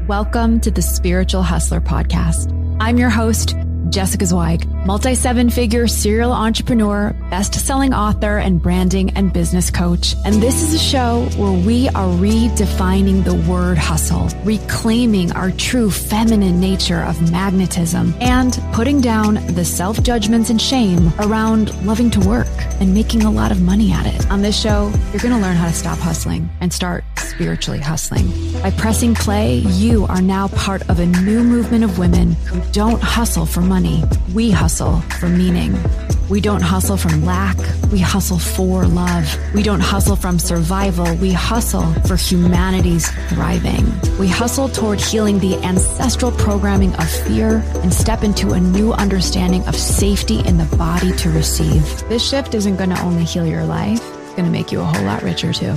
Welcome to the Spiritual Hustler Podcast. I'm your host, Jessica Zweig, multi-seven-figure serial entrepreneur, best-selling author, and branding and business coach. And this is a show where we are redefining the word hustle, reclaiming our true feminine nature of magnetism, and putting down the self-judgments and shame around loving to work and making a lot of money at it. On this show, you're going to learn how to stop hustling and start spiritually hustling. By pressing play, you are now part of a new movement of women who don't hustle for money. We hustle for meaning. We don't hustle from lack. We hustle for love. We don't hustle from survival. We hustle for humanity's thriving. We hustle toward healing the ancestral programming of fear and step into a new understanding of safety in the body to receive. This shift isn't going to only heal your life. It's going to make you a whole lot richer too.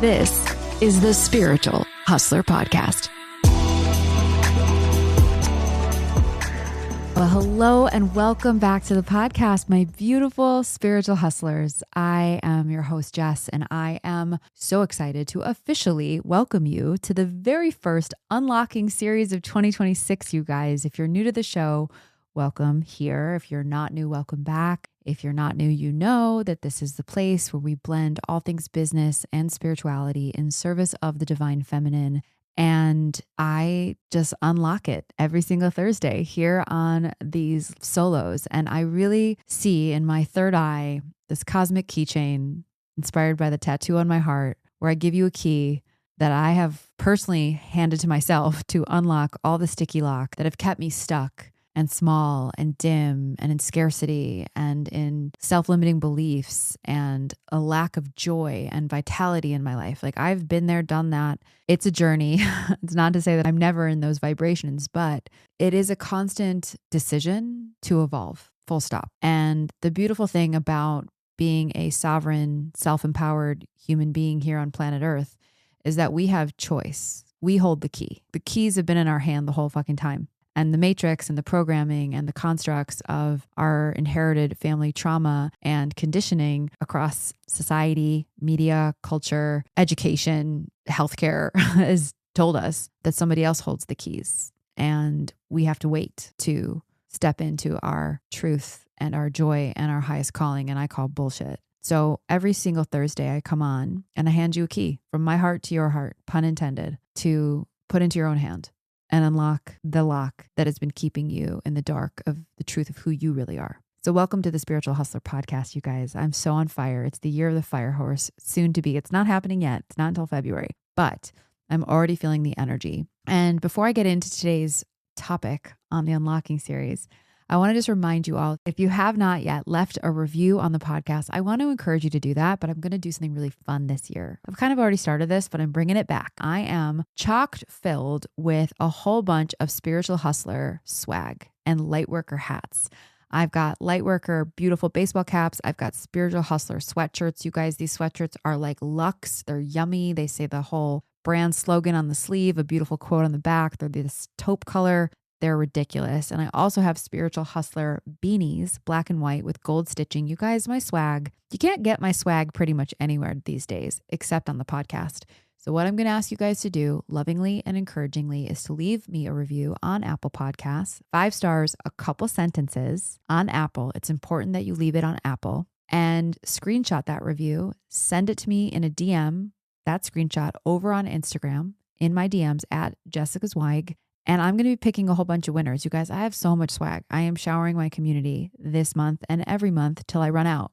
This is the Spiritual Hustler Podcast. Well, hello and welcome back to the podcast, my beautiful spiritual hustlers. I am your host, Jess, and I am so excited to officially welcome you to the very first unlocking series of 2026, you guys. If you're new to the show, welcome here. If you're not new, welcome back. If you're not new, you know that this is the place where we blend all things business and spirituality in service of the divine feminine. And I just unlock it every single Thursday here on these solos. And I really see in my third eye this cosmic keychain inspired by the tattoo on my heart, where I give you a key that I have personally handed to myself to unlock all the sticky lock that have kept me stuck and small and dim and in scarcity and in self-limiting beliefs and a lack of joy and vitality in my life. Like, I've been there, done that. It's a journey. It's not to say that I'm never in those vibrations, but it is a constant decision to evolve, full stop. And the beautiful thing about being a sovereign, self-empowered human being here on planet Earth is that we have choice. We hold the key. The keys have been in our hand the whole fucking time. And the matrix and the programming and the constructs of our inherited family trauma and conditioning across society, media, culture, education, healthcare has told us that somebody else holds the keys. And we have to wait to step into our truth and our joy and our highest calling. And I call bullshit. So every single Thursday I come on and I hand you a key from my heart to your heart, pun intended, to put into your own hand and unlock the lock that has been keeping you in the dark of the truth of who you really are. So welcome to the Spiritual Hustler Podcast, you guys. I'm so on fire. It's the year of the fire horse, soon to be. It's not happening yet. It's not until February, but I'm already feeling the energy. And before I get into today's topic on the unlocking series, I want to just remind you all, if you have not yet left a review on the podcast, I want to encourage you to do that, but I'm going to do something really fun this year. I've kind of already started this, but I'm bringing it back. I am chock filled with a whole bunch of spiritual hustler swag and lightworker hats. I've got lightworker, beautiful baseball caps. I've got spiritual hustler sweatshirts. You guys, these sweatshirts are like luxe. They're yummy. They say the whole brand slogan on the sleeve, a beautiful quote on the back. They're this taupe color. They're ridiculous. And I also have spiritual hustler beanies, black and white with gold stitching. You guys, my swag, you can't get my swag pretty much anywhere these days, except on the podcast. So what I'm going to ask you guys to do lovingly and encouragingly is to leave me a review on Apple Podcasts, 5 stars, a couple sentences on Apple. It's important that you leave it on Apple, and screenshot that review, send it to me in a DM, that screenshot over on Instagram in my DMs at Jessica Zweig. And I'm going to be picking a whole bunch of winners. You guys, I have so much swag. I am showering my community this month and every month till I run out.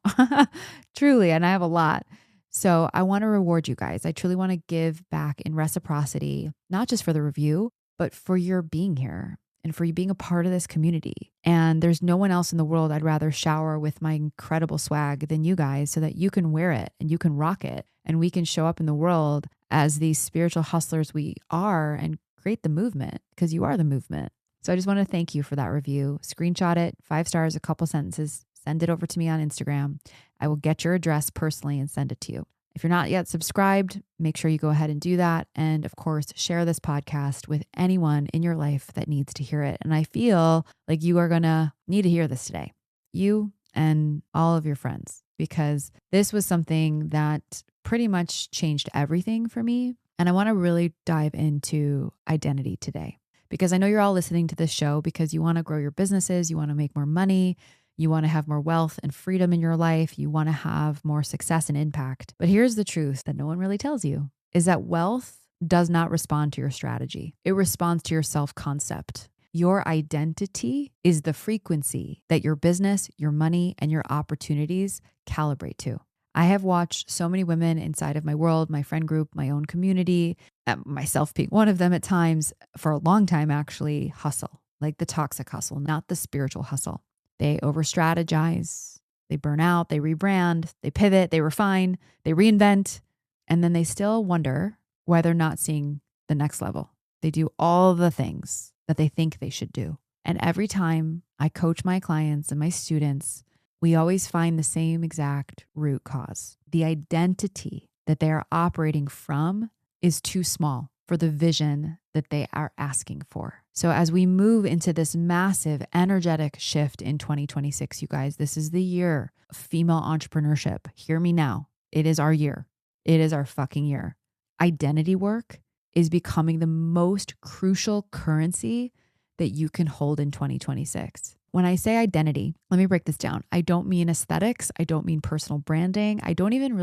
Truly, and I have a lot. So I want to reward you guys. I truly want to give back in reciprocity, not just for the review, but for your being here and for you being a part of this community. And there's no one else in the world I'd rather shower with my incredible swag than you guys, so that you can wear it and you can rock it and we can show up in the world as these spiritual hustlers we are and create the movement, because you are the movement. So I just want to thank you for that review. Screenshot it, 5 stars, a couple sentences, send it over to me on Instagram. I will get your address personally and send it to you. If you're not yet subscribed, make sure you go ahead and do that. And of course, share this podcast with anyone in your life that needs to hear it. And I feel like you are going to need to hear this today, you and all of your friends, because this was something that pretty much changed everything for me. And I want to really dive into identity today because I know you're all listening to this show because you want to grow your businesses, you want to make more money, you want to have more wealth and freedom in your life, you want to have more success and impact. But here's the truth that no one really tells you is that wealth does not respond to your strategy. It responds to your self-concept. Your identity is the frequency that your business, your money, and your opportunities calibrate to. I have watched so many women inside of my world, my friend group, my own community, myself being one of them at times, for a long time actually, hustle, like the toxic hustle, not the spiritual hustle. They over strategize, they burn out, they rebrand, they pivot, they refine, they reinvent, and then they still wonder why they're not seeing the next level. They do all the things that they think they should do. And every time I coach my clients and my students, we always find the same exact root cause. The identity that they are operating from is too small for the vision that they are asking for. So as we move into this massive energetic shift in 2026, you guys, this is the year of female entrepreneurship. Hear me now. It is our year. It is our fucking year. Identity work is becoming the most crucial currency that you can hold in 2026. When I say identity, let me break this down. I don't mean aesthetics. I don't mean personal branding. I don't even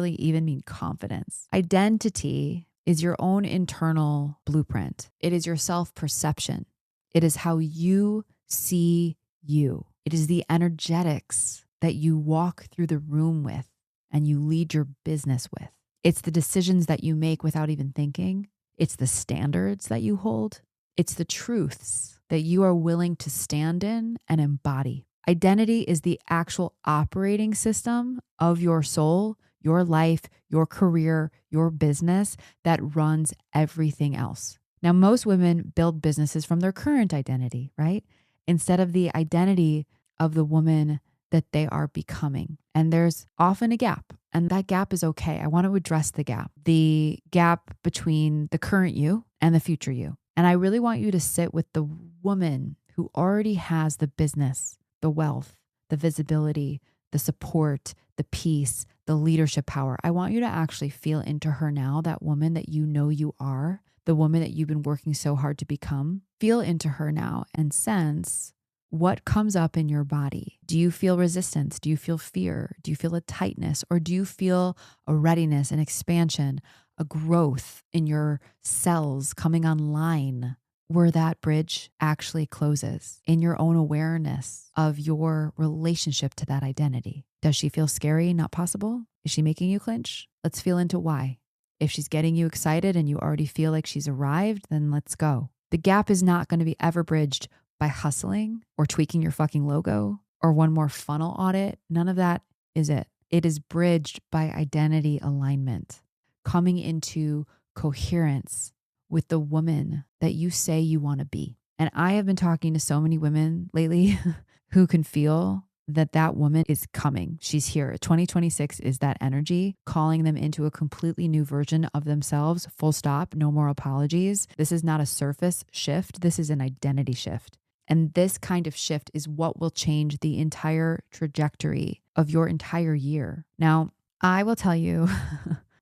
mean confidence. Identity is your own internal blueprint. It is your self-perception. It is how you see you. It is the energetics that you walk through the room with and you lead your business with. It's the decisions that you make without even thinking. It's the standards that you hold. It's the truths that you are willing to stand in and embody. Identity is the actual operating system of your soul, your life, your career, your business that runs everything else. Now, most women build businesses from their current identity, right? Instead of the identity of the woman that they are becoming. And there's often a gap, and that gap is okay. I want to address the gap between the current you and the future you. And I really want you to sit with the woman who already has the business, the wealth, the visibility, the support, the peace, the leadership power. I want you to actually feel into her now, that woman that you know you are, the woman that you've been working so hard to become. Feel into her now and sense what comes up in your body. Do you feel resistance? Do you feel fear? Do you feel a tightness? Or do you feel a readiness, an expansion, a growth in your cells coming online where that bridge actually closes in your own awareness of your relationship to that identity? Does she feel scary, not possible? Is she making you clinch? Let's feel into why. If she's getting you excited and you already feel like she's arrived, then let's go. The gap is not going to be ever bridged by hustling or tweaking your fucking logo or one more funnel audit. None of that is it. It is bridged by identity alignment, coming into coherence with the woman that you say you want to be. And I have been talking to so many women lately who can feel that woman is coming. She's here. 2026 is that energy calling them into a completely new version of themselves. Full stop. No more apologies. This is not a surface shift. This is an identity shift. And this kind of shift is what will change the entire trajectory of your entire year. Now, I will tell you,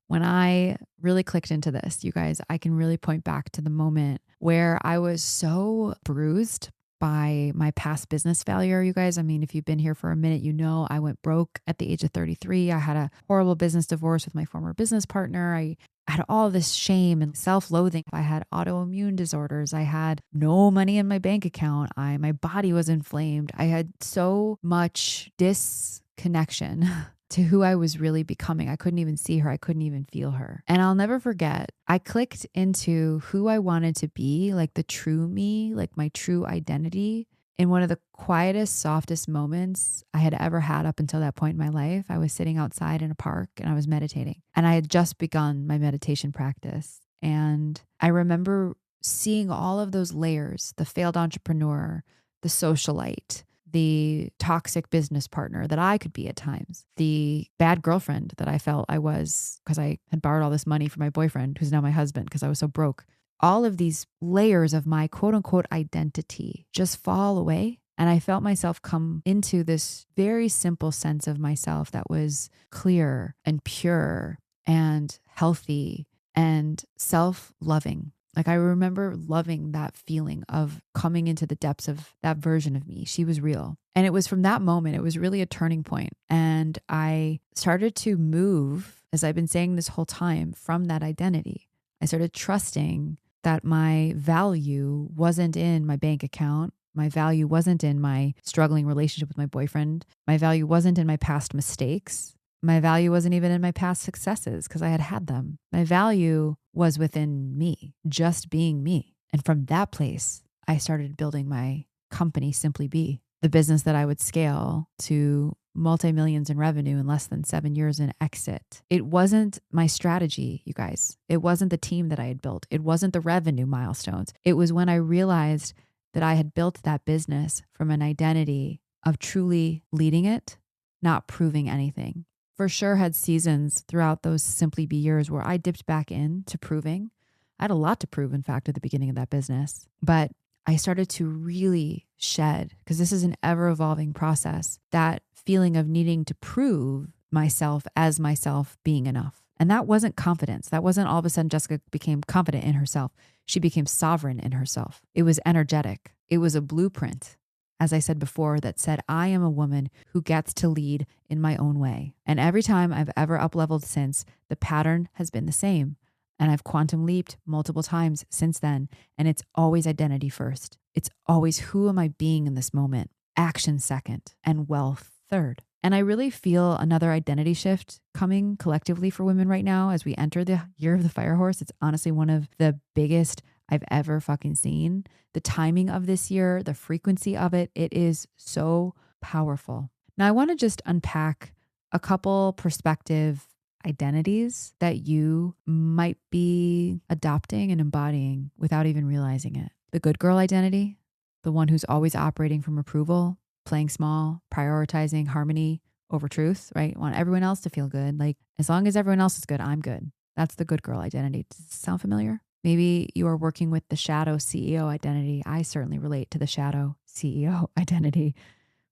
when I really clicked into this, you guys, I can really point back to the moment where I was so bruised by my past business failure. You guys, I mean, if you've been here for a minute, you know, I went broke at the age of 33. I had a horrible business divorce with my former business partner. I had all this shame and self-loathing. I had autoimmune disorders. I had no money in my bank account. My body was inflamed. I had so much disconnection to who I was really becoming. I couldn't even see her. I couldn't even feel her. And I'll never forget, I clicked into who I wanted to be, like the true me, like my true identity, in one of the quietest, softest moments I had ever had up until that point in my life. I was sitting outside in a park and I was meditating, and I had just begun my meditation practice. And I remember seeing all of those layers, the failed entrepreneur, the socialite, the toxic business partner that I could be at times, the bad girlfriend that I felt I was because I had borrowed all this money from my boyfriend, who's now my husband, because I was so broke. All of these layers of my quote unquote identity just fall away. And I felt myself come into this very simple sense of myself that was clear and pure and healthy and self-loving. Like I remember loving that feeling of coming into the depths of that version of me. She was real. And it was from that moment, it was really a turning point. And I started to move, as I've been saying this whole time, from that identity. I started trusting that my value wasn't in my bank account. My value wasn't in my struggling relationship with my boyfriend. My value wasn't in my past mistakes. My value wasn't even in my past successes because I had had them. My value was within me, just being me. And from that place, I started building my company, Simply Be, the business that I would scale to multi-millions in revenue in less than 7 years and exit. It wasn't my strategy, you guys. It wasn't the team that I had built. It wasn't the revenue milestones. It was when I realized that I had built that business from an identity of truly leading it, not proving anything. For sure had seasons throughout those Simply Be years where I dipped back into proving. I had a lot to prove, in fact, at the beginning of that business. But I started to really shed, because this is an ever-evolving process, that feeling of needing to prove myself as myself being enough. And that wasn't confidence. That wasn't all of a sudden Jessica became confident in herself. She became sovereign in herself. It was energetic. It was a blueprint, as I said before, that said, I am a woman who gets to lead in my own way. And every time I've ever up-leveled since, the pattern has been the same. And I've quantum leaped multiple times since then. And it's always identity first. It's always, who am I being in this moment? Action second, and wealth third. And I really feel another identity shift coming collectively for women right now as we enter the year of the fire horse. It's honestly one of the biggest I've ever fucking seen. The timing of this year, the frequency of it, it is so powerful. Now, I want to just unpack a couple perspective identities that you might be adopting and embodying without even realizing it. The good girl identity, the one who's always operating from approval, playing small, prioritizing harmony over truth, right? Want everyone else to feel good. Like, as long as everyone else is good, I'm good. That's the good girl identity. Does it sound familiar? Maybe you are working with the shadow CEO identity. I certainly relate to the shadow CEO identity,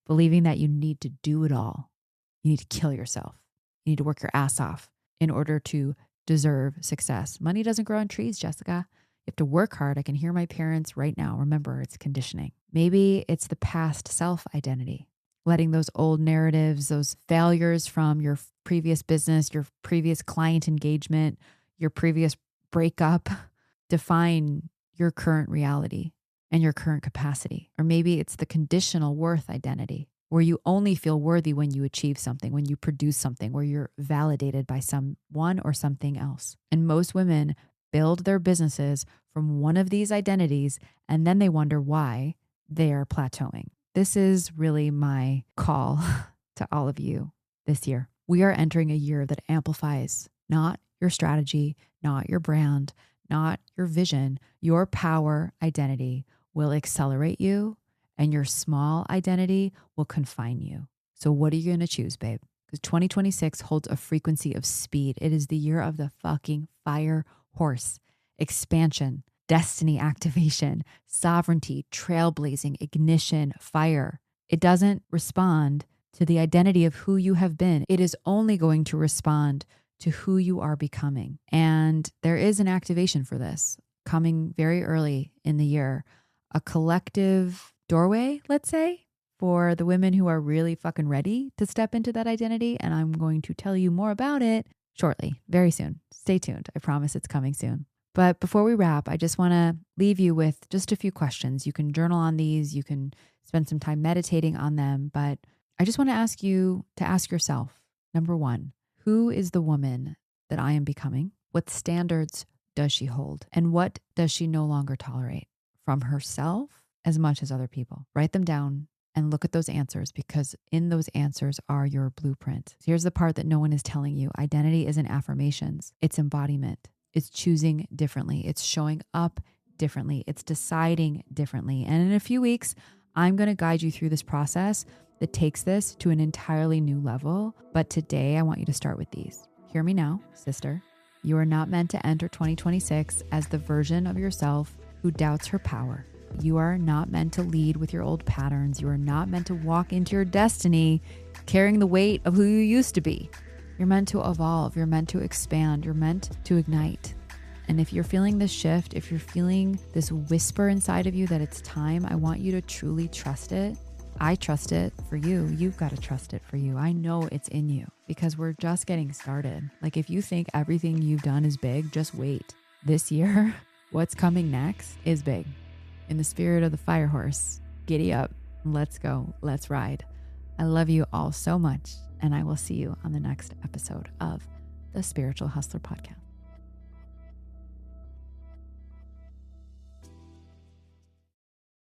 believing that you need to do it all. You need to kill yourself. You need to work your ass off in order to deserve success. Money doesn't grow on trees, Jessica. You have to work hard. I can hear my parents right now. Remember, it's conditioning. Maybe it's the past self identity, letting those old narratives, those failures from your previous business, your previous client engagement, your previous breakup define your current reality and your current capacity. Or maybe it's the conditional worth identity, where you only feel worthy when you achieve something, when you produce something, where you're validated by someone or something else. And most women build their businesses from one of these identities, and then they wonder why they are plateauing. This is really my call to all of you this year. We are entering a year that amplifies not your strategy, not your brand, not your vision. Your power identity will accelerate you, and your small identity will confine you. So what are you going to choose, babe? Because 2026 holds a frequency of speed. It is the year of the fucking fire horse. Expansion, destiny activation, sovereignty, trailblazing, ignition, fire. It doesn't respond to the identity of who you have been. It is only going to respond to who you are becoming. And there is an activation for this coming very early in the year, a collective doorway, let's say, for the women who are really fucking ready to step into that identity. And I'm going to tell you more about it shortly, very soon. Stay tuned. I promise it's coming soon. But before we wrap, I just want to leave you with just a few questions. You can journal on these. You can spend some time meditating on them. But I just want to ask you to ask yourself, number one, who is the woman that I am becoming? What standards does she hold? And what does she no longer tolerate from herself as much as other people? Write them down and look at those answers, because in those answers are your blueprint. So here's the part that no one is telling you. Identity isn't affirmations. It's embodiment. It's choosing differently. It's showing up differently. It's deciding differently. And in a few weeks, I'm going to guide you through this process that takes this to an entirely new level. But today I want you to start with these. Hear me now, sister. You are not meant to enter 2026 as the version of yourself who doubts her power. You are not meant to lead with your old patterns. You are not meant to walk into your destiny carrying the weight of who you used to be. You're meant to evolve. You're meant to expand. You're meant to ignite. And if you're feeling this shift, if you're feeling this whisper inside of you that it's time, I want you to truly trust it. I trust it for you. You've got to trust it for you. I know it's in you because we're just getting started. Like if you think everything you've done is big, just wait. This year, what's coming next is big. In the spirit of the fire horse, giddy up. Let's go. Let's ride. I love you all so much. And I will see you on the next episode of the Spiritual Hustler Podcast.